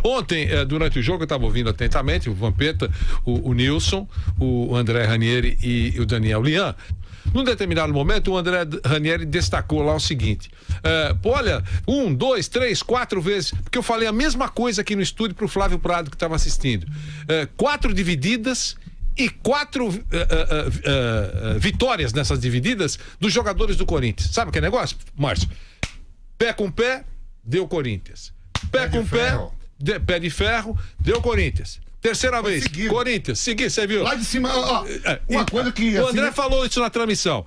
Ontem, durante o jogo, eu estava ouvindo atentamente o Vampeta, o Nilson, o André Ranieri e o Daniel Lian. Num determinado momento, o André Ranieri destacou lá o seguinte: olha, 1, 2, 3, 4 vezes, porque eu falei a mesma coisa aqui no estúdio pro Flávio Prado, que estava assistindo. 4 divididas e 4 vitórias nessas divididas dos jogadores do Corinthians. Sabe que negócio, Márcio? Pé com pé, deu Corinthians. Pé com pé, pé de ferro, deu Corinthians. Terceira vez, seguido. Corinthians, segui, você viu? Lá de cima, uma coisa que... O André falou isso na transmissão.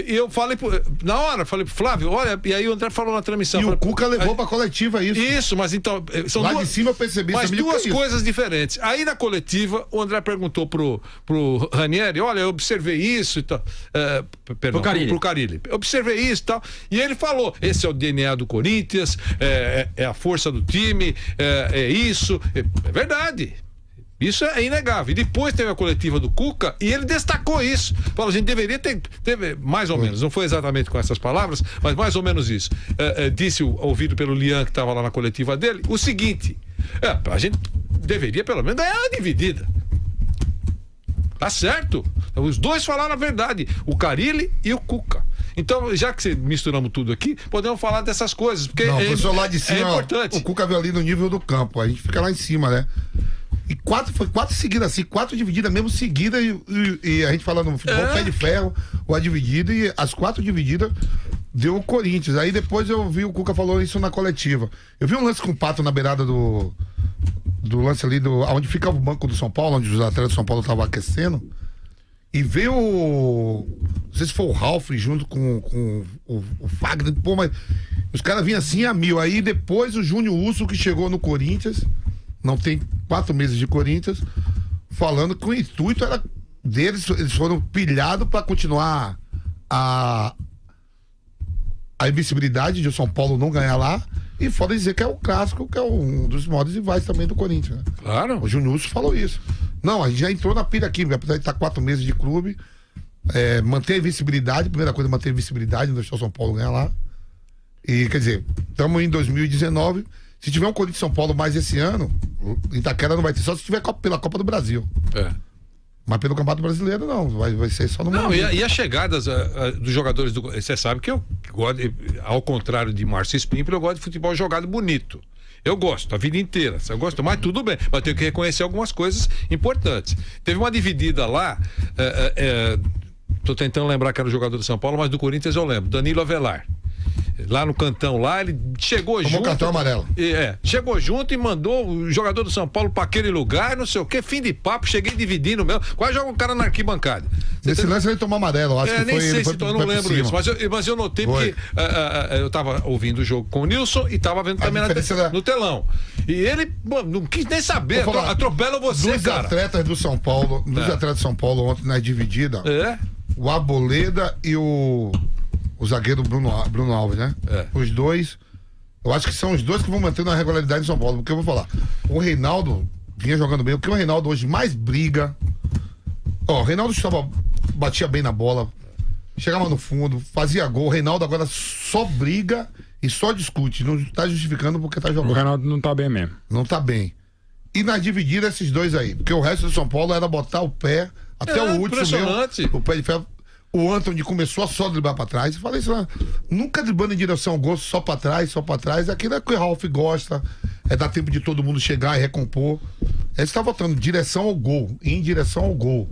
Eu falei, na hora, falei pro Flávio, olha, e aí o André falou na transmissão. E falei, o Cuca levou pra coletiva isso. Isso, mas então... São lá duas, de cima eu percebi. mas duas coisas diferentes. Aí na coletiva, o André perguntou pro Ranieri, olha, eu observei isso e tal. Perdão, pro Carille. Observei isso e tal. E ele falou, esse é o DNA do Corinthians, é a força do time, é isso. É verdade. Isso é inegável. E depois teve a coletiva do Cuca e ele destacou isso. Falou, a gente deveria ter mais ou menos, não foi exatamente com essas palavras, mas mais ou menos isso. Disse, ouvido pelo Lian, que estava lá na coletiva dele, o seguinte: a gente deveria pelo menos ganhar uma dividida. Tá certo? Os dois falaram a verdade, o Carille e o Cuca. Então, já que misturamos tudo aqui, podemos falar dessas coisas, porque lá de cima, importante. O Cuca veio ali no nível do campo, a gente fica lá em cima, né? E foi 4 seguidas assim, 4 divididas mesmo seguida e a gente fala no futebol pé de ferro, ou a dividida, e as 4 divididas deu o Corinthians. Aí depois eu vi o Cuca falou isso na coletiva. Eu vi um lance com o Pato na beirada do lance ali, onde fica o banco do São Paulo, onde os atletas do São Paulo estavam aquecendo. E veio não sei se foi o Ralf junto com o Fagner, pô, mas os caras vinham assim a mil. Aí depois o Júnior Urso, que chegou no Corinthians, não tem 4 meses de Corinthians, falando que o intuito era deles, eles foram pilhados para continuar a invencibilidade de o São Paulo não ganhar lá, e fora dizer que é o clássico, que é um dos maiores rivais também do Corinthians, né? Claro. O Júnior Urso falou isso. Não, a gente já entrou na pilha aqui, apesar de estar 4 meses de clube, manter a invencibilidade, primeira coisa é manter a invencibilidade, não deixar o São Paulo ganhar lá. E, quer dizer, estamos em 2019, se tiver um Corinthians São Paulo mais esse ano, Itaquera não vai ter, só se tiver pela Copa do Brasil. Mas pelo Campeonato Brasileiro não, vai ser só no Não, e as chegadas dos jogadores do... Você sabe que eu gosto, ao contrário de Márcio Spímpolo, eu gosto de futebol jogado bonito. Eu gosto, a vida inteira. Eu gosto, mas tudo bem. Mas tenho que reconhecer algumas coisas importantes. Teve uma dividida lá, tô tentando lembrar que era o jogador do São Paulo, mas do Corinthians eu lembro, Danilo Avelar. Lá no cantão lá, ele chegou junto. Tomou cartão amarelo. Chegou junto e mandou o jogador do São Paulo para aquele lugar, não sei o que, fim de papo, cheguei dividindo mesmo. Quase joga um cara na arquibancada. Nesse lance ele tomou amarelo, acho que nem foi. sei se eu não lembro isso, mas eu notei porque eu tava ouvindo o jogo com o Nilson e tava vendo também no telão. E ele não quis nem saber, atropela você, dos cara. Atletas do São Paulo, dos atletas do São Paulo ontem na dividida, o Arboleda e o zagueiro Bruno Alves, né? Os dois, eu acho que são os dois que vão manter na regularidade em São Paulo, porque eu vou falar, o Reinaldo vinha jogando bem, o que o Reinaldo hoje mais briga, o Reinaldo batia bem na bola, chegava no fundo, fazia gol, o Reinaldo agora só briga e só discute, não tá justificando porque tá jogando. O Reinaldo não tá bem mesmo. Não tá bem. E na dividida esses dois aí, porque o resto do São Paulo era botar o pé, até o último mesmo, o pé de ferro. O Antony começou a só driblar pra trás. Eu falei isso lá, nunca driblando em direção ao gol, só pra trás. Aquilo é que o Ralf gosta, dar tempo de todo mundo chegar e recompor. Ele está voltando direção ao gol, em direção ao gol.